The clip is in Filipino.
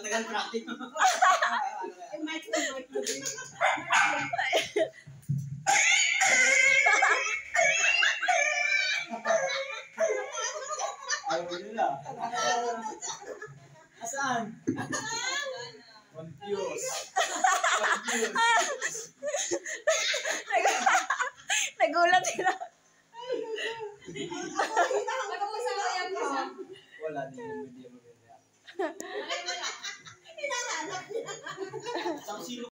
matagal practice. Ayaw mo nila. Asaan? Confused. Nagulat sila. Wala din. Hindi mo ganyan. Hinahanap niya. Saka sino